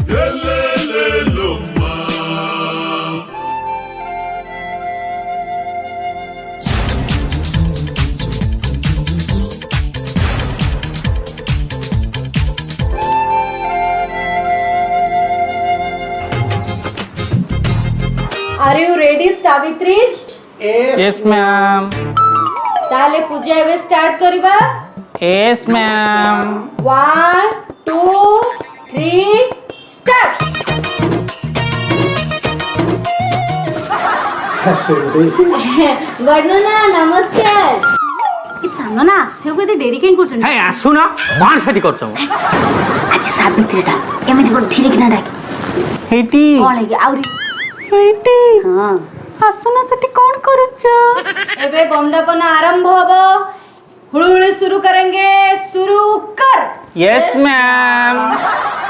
Are you ready, Savitri? Yes, ma'am. ताले पूजा एवे start करिबा. Yes, ma'am. 1 2 3 start. वर्णना नमस्कार. ई सानो ना आसे को डेरी केन करछन. हे आसु ना कोन सेठी करछौ. आज सावित्री टा एमे को धीरे किना डाके. हेटी कोन लागी आउरी. हेटी हां. आसुना सेठी कोन करूछ. एबे बंदापना आरंभ होबो. हुळुहुळी शुरू करेंगे. शुरू कर. Yes ma'am.